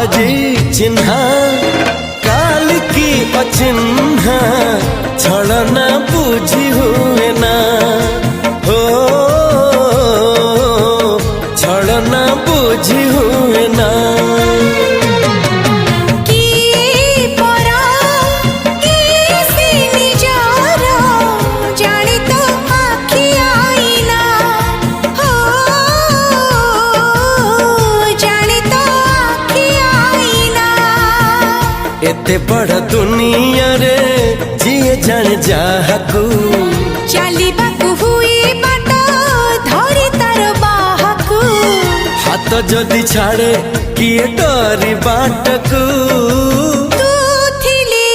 आजी चिन्हा काल की अचिन्हा छलना बुझी हुए ना हो छलना बुझी हुए ना एते बड़ दुनिया रे जिए जान जाहकू चलिबाकू हुई बाट धरी तार बाहकू हाथ जदि छाड़े किए डरी बाटकू तू थिली